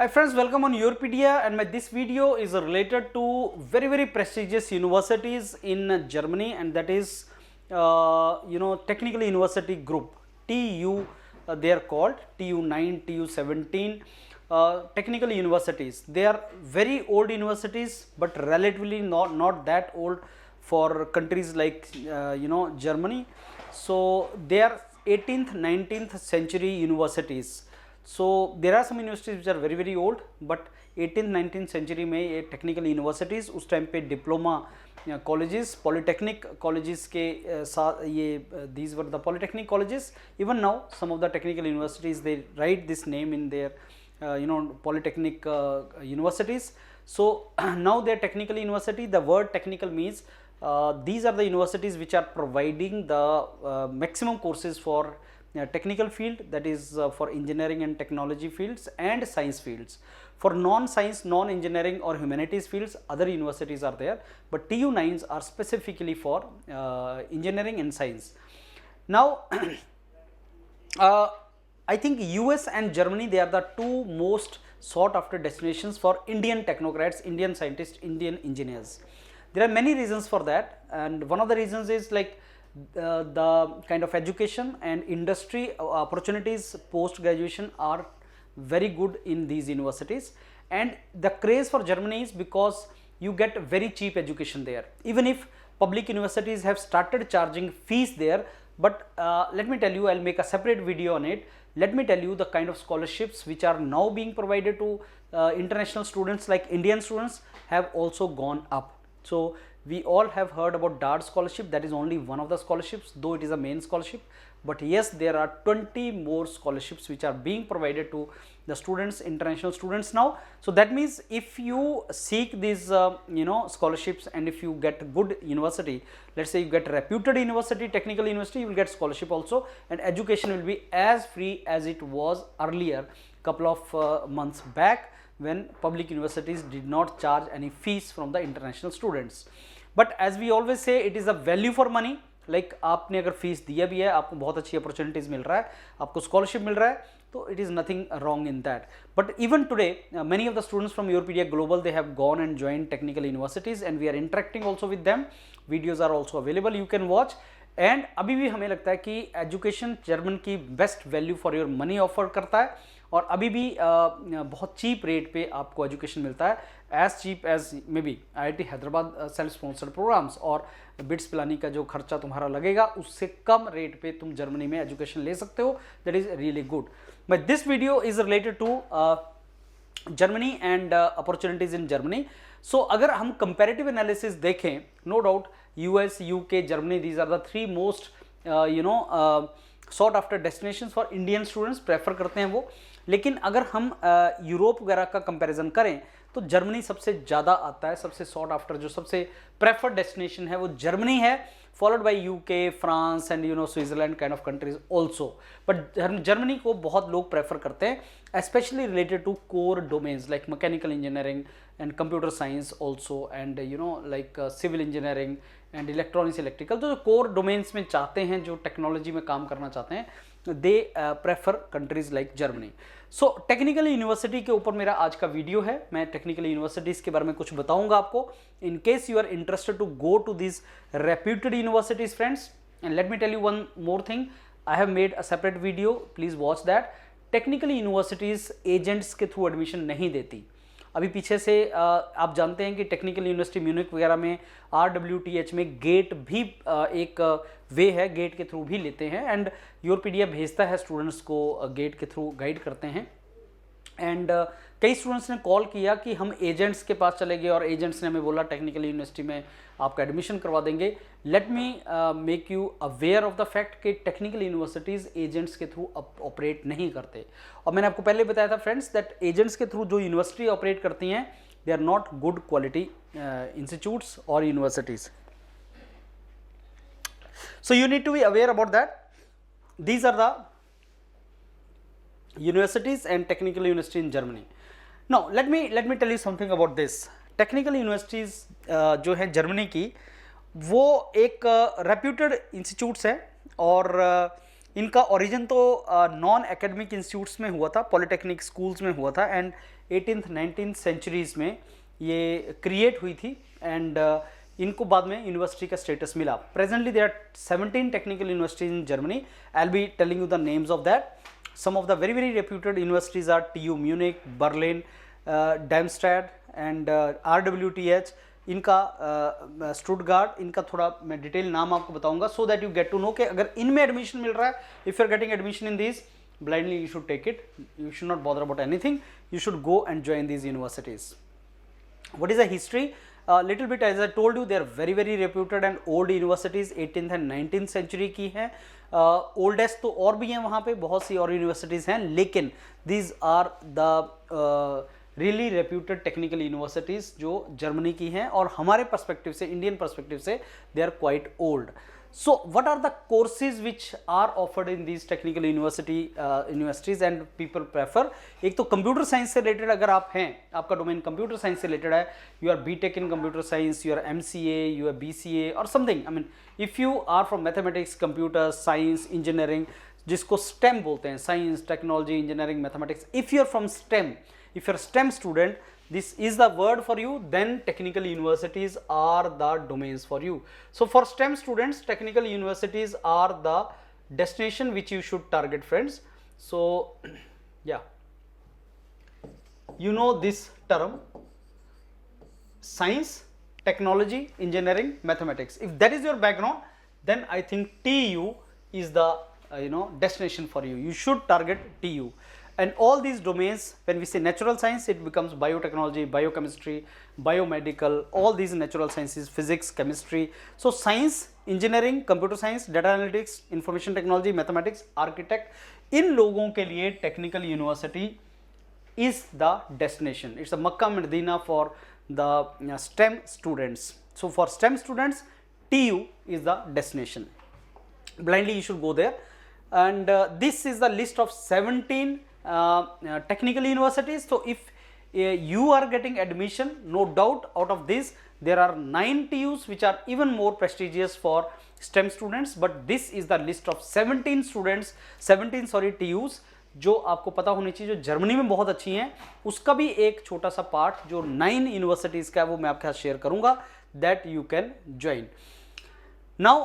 Hi friends, welcome on Europedia, and this video is related to very prestigious universities in Germany, and that is Technical University Group, TU. They are called TU9, TU17 technical universities. They are very old universities, but relatively not that old for countries like Germany. So they are 18th 19th century universities. So there are some universities which are very old, but 18th 19th century में ये technical universities उस time पे diploma colleges polytechnic colleges के साथ ये these were the polytechnic colleges. Even now some of the technical universities they write this name in their polytechnic universities. So now they are technical university. The word technical means these are the universities which are providing the maximum courses for technical field, that is for engineering and technology fields and science fields. For non-science, non-engineering or humanities fields, other universities are there, but TU9s are specifically for engineering and science. Now I think US and Germany, they are the two most sought after destinations for Indian technocrats, Indian scientists, Indian engineers. There are many reasons for that, and one of the reasons is like the kind of education and industry opportunities post graduation are very good in these universities, and the craze for Germany is because you get very cheap education there. Even if public universities have started charging fees there, but let me tell you, I'll make a separate video on it. Let me tell you the kind of scholarships which are now being provided to international students like Indian students have also gone up. So we all have heard about DART scholarship. That is only one of the scholarships, though it is a main scholarship. But yes, there are 20 more scholarships which are being provided to the students, international students now. So that means if you seek these scholarships, and if you get good university, let's say you get reputed university, technical university, you will get scholarship also, and education will be as free as it was earlier couple of months back, when public universities did not charge any fees from the international students. But as we always say, it is a value for money. Like आपने अगर fees दिया भी है, आपको बहुत अच्छी opportunities मिल रहा है, आपको स्कॉलरशिप मिल रहा है, तो it is nothing wrong in that. But even today, many of the students from Europedia Global, they have gone and joined technical universities, and we are interacting also with them. Videos are also available, you can watch. And अभी भी हमें लगता है कि education German की best value for your money offer करता है, और अभी भी बहुत चीप रेट पे आपको एजुकेशन मिलता है, as cheap as may be IIT Hyderabad self sponsored programmes, और बिट्स पिलानी का जो खर्चा तुम्हारा लगेगा उससे कम रेट पे तुम जर्मनी में एजुकेशन ले सकते हो. That is really good. But this video is related to Germany and opportunities in Germany. So अगर हम कंपेरेटिव एनालिसिस देखें, no doubt US, UK, Germany, these are the three most sought after destinations for Indian students, prefer करते हैं वो. लेकिन अगर हम Europe वगैरह का कंपैरिजन करें तो जर्मनी सबसे ज़्यादा आता है. सबसे सॉट आफ्टर जो सबसे प्रेफर्ड डेस्टिनेशन है वो जर्मनी है, followed by UK, France and Switzerland kind of countries also. But Germany को बहुत लोग प्रेफर करते हैं, especially related to core domains like mechanical engineering and computer science also, and like civil engineering and electronics electrical. तो जो core domains में चाहते हैं, जो टेक्नोलॉजी में काम करना चाहते हैं, they prefer countries like Germany. So technical university के ऊपर मेरा आज का वीडियो है. मैं टेक्निकल यूनिवर्सिटीज़ के बारे में कुछ बताऊंगा आपको, in case you are interested to go to this reputed universities friends. And let me tell you one more thing, I have made a separate video, please watch that. Technical universities agents के through admission नहीं देती. अभी पीछे से आप जानते हैं कि टेक्निकल यूनिवर्सिटी म्यूनिक वगैरह में RWTH में गेट भी एक वे है, गेट के थ्रू भी लेते हैं, एंड यूरोपीडिया भेजता है स्टूडेंट्स को, गेट के थ्रू गाइड करते हैं. एंड कई स्टूडेंट्स ने कॉल किया कि हम एजेंट्स के पास चले गए और एजेंट्स ने हमें बोला टेक्निकल यूनिवर्सिटी में आपका एडमिशन करवा देंगे. Let me make you aware of the fact कि टेक्निकल यूनिवर्सिटीज़ एजेंट्स के थ्रू ऑपरेट नहीं करते. और मैंने आपको पहले बताया था फ्रेंड्स दैट एजेंट्स के थ्रू जो यूनिवर्सिटी ऑपरेट करती हैं, they are not good quality institutes और universities. So you need to be aware about that. These are the universities and technical university in Germany. Now let me tell you something about this. Technical universities जो है Germany की, वो एक reputed institutes हैं, और इनका origin तो non academic institutes में हुआ था, पॉलिटेक्निक स्कूल्स में हुआ था, एंड 18th 19th सेंचुरीज में ये क्रिएट हुई थी, एंड इनको बाद में यूनिवर्सिटी का स्टेटस मिला. Presently there are 17 technical universities in Germany. I will be telling you the names of that. Some of the very very reputed universities are TU Munich, Berlin, Darmstadt and RWTH. इनका Stuttgart, इनका थोड़ा मैं detail नाम आपको बताऊंगा, so that you get to know कि अगर इनमें एडमिशन मिल रहा है, if you are getting admission in this, blindly you should take it. You should not bother about anything. You should go and join these universities. What is the history? Little bit, as I told you, they are very very reputed and old universities. 18th and 19th century की हैं. Oldest तो और भी हैं वहाँ पे, बहुत सी और यूनिवर्सिटीज़ हैं, लेकिन these are the really reputed technical universities जो जर्मनी की हैं, और हमारे पर्सपेक्टिव से, इंडियन पर्सपेक्टिव से, they are quite old. So what are the courses which are offered in these technical universities and people prefer? एक तो कंप्यूटर साइंस से रिलेटेड अगर आप हैं, आपका डोमेन कंप्यूटर साइंस से रिलेटेड है, you are BTech in computer science, you are MCA, you are BCA और something. I mean if you are from mathematics, computer science, engineering, जिसको STEM बोलते हैं, science, technology, engineering, mathematics. If you are from STEM, if you're STEM student, this is the word for you, then technical universities are the domains for you. So for STEM students, technical universities are the destination which you should target, friends. So yeah, you know this term, science, technology, engineering, mathematics. If that is your background, then I think TU is the destination for you. You should target TU. And all these domains, when we say natural science, it becomes biotechnology, biochemistry, biomedical, all these natural sciences, physics, chemistry. So science, engineering, computer science, data analytics, information technology, mathematics, architect, इन लोगों के लिए technical university is the destination. It's a Makkah Medina for the STEM students. So for STEM students, TU is the destination. Blindly you should go there. And this is the list of 17 technical universities. So if you are getting admission, no doubt out of this there are 9 TUs which are even more prestigious for STEM students, but this is the list of 17 TUs जो आपको पता होनी चाहिए, जो Germany में बहुत अच्छी हैं. उसका भी एक छोटा सा पार्ट जो 9 यूनिवर्सिटीज़ का है वो मैं आपके साथ शेयर करूंगा, that you can join. Now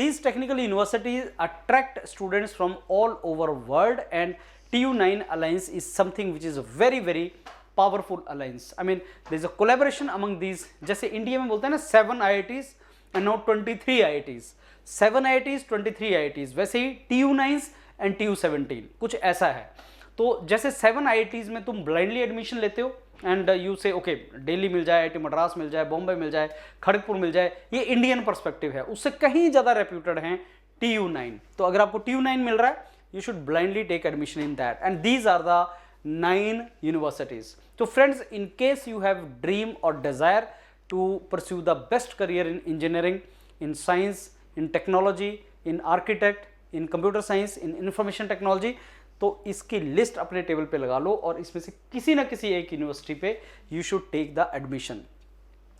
these technical universities attract students from all over world, and TU9 alliance is something which is a very very powerful alliance. I mean there is a collaboration among these. जैसे India में बोलते हैं ना 7 IITs and now 23 IITs, 7 IITs 23 IITs, वैसे ही TU9 and TU17 कुछ ऐसा है. तो जैसे 7 IITs में तुम ब्लाइंडली एडमिशन लेते हो एंड यू से ओके दिल्ली मिल जाए, IIT मद्रास मिल जाए, बॉम्बे मिल जाए, खड़गपुर मिल जाए, ये इंडियन पर्सपेक्टिव है. उससे कहीं ज़्यादा रेप्यूटेड हैं TU9. तो अगर आपको TU9 मिल रहा है, you should blindly take admission in that, and these are the 9 universities. So friends, in case you have dream or desire to pursue the best career in engineering, in science, in technology, in architect, in computer science, in information technology, तो इसकी list अपने table पे लगा लो और इसमें से किसी ना किसी एक यूनिवर्सिटी पे you should take the admission.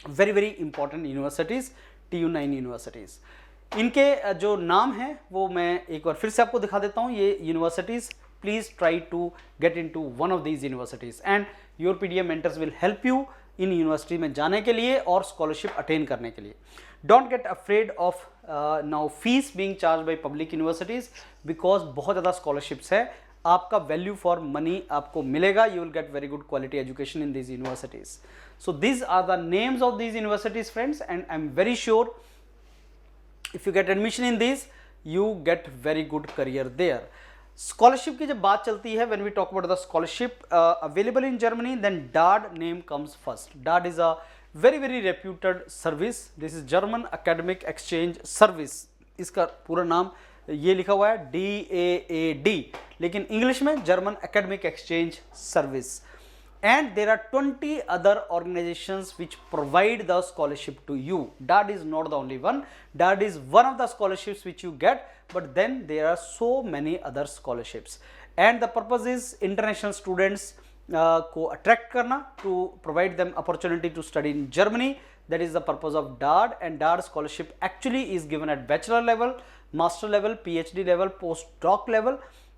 Very very important universities, TU9 universities. इनके जो नाम हैं वो मैं एक बार फिर से आपको दिखा देता हूँ. ये universities, please try to get into one of these universities and your PDM mentors will help you in university में जाने के लिए और स्कॉलरशिप अटेन करने के लिए. Don't get afraid of now fees being charge by public universities, because बहुत ज़्यादा स्कॉलरशिप्स है. आपका वैल्यू फॉर मनी आपको मिलेगा. You will get very good quality education in these universities. So these are the names of these universities, friends, and I am very sure if you get admission in these, you get very good career there. Scholarship की जब बात चलती है, when we talk about the scholarship available in Germany, then DAAD name comes first. DAAD is a very very reputed service. This is German Academic Exchange Service. इसका पूरा नाम ये लिखा हुआ है DAAD, लेकिन इंग्लिश में German Academic Exchange Service. And there are 20 other organizations which provide the scholarship to you. DAAD is not the only one. DAAD is one of the scholarships which you get, but then there are so many other scholarships. And the purpose is international students को attract करना, to provide them opportunity to study in Germany. That is the purpose of DAAD. And DAAD scholarship actually is given at bachelor level, master level, PhD level, postdoc level,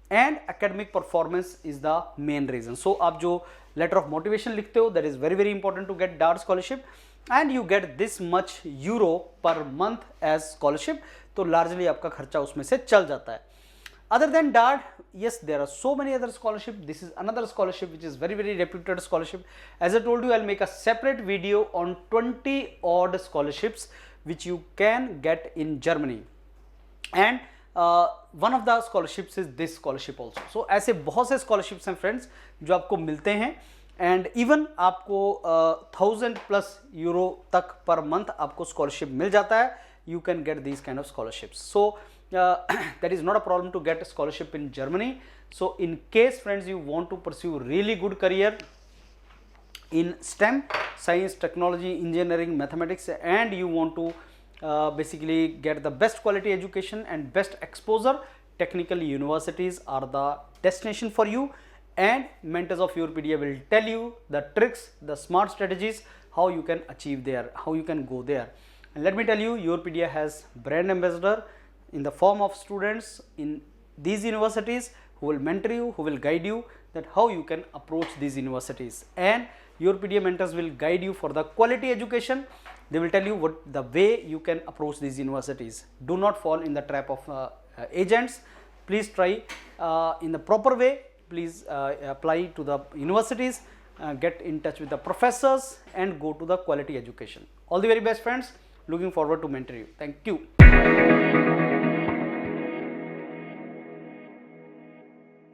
and academic performance is the main reason. So आप जो letter of motivation लिखते हो, that is very very important to get DART scholarship, and you get this much euro per month as scholarship, तो largely आपका खर्चा उसमें से चल जाता है. Other than DART, yes, there are so many other scholarships. This is another scholarship which is very very reputed scholarship. As I told you, I'll make a separate video on 20 odd scholarships which you can get in Germany, and one of the scholarships is this scholarship also. So ऐसे बहुत से scholarships हैं friends जो आपको मिलते हैं, and even आपको 1000+ euro तक per month आपको scholarship मिल जाता है. You can get these kind of scholarships. So that is not a problem to get a scholarship in Germany. So in case friends you want to pursue really good career in STEM, science, technology, engineering, mathematics, and you want to basically get the best quality education and best exposure, technical universities are the destination for you, and mentors of Yourpedia will tell you the tricks, the smart strategies, how you can achieve there, how you can go there. And let me tell you, Yourpedia has brand ambassador in the form of students in these universities who will mentor you, who will guide you that how you can approach these universities, and Yourpedia mentors will guide you for the quality education. They will tell you what the way you can approach these universities. Do not fall in the trap of agents. Please try in the proper way. Please apply to the universities, get in touch with the professors, and go to the quality education. All the very best friends. Looking forward to mentor you. Thank you.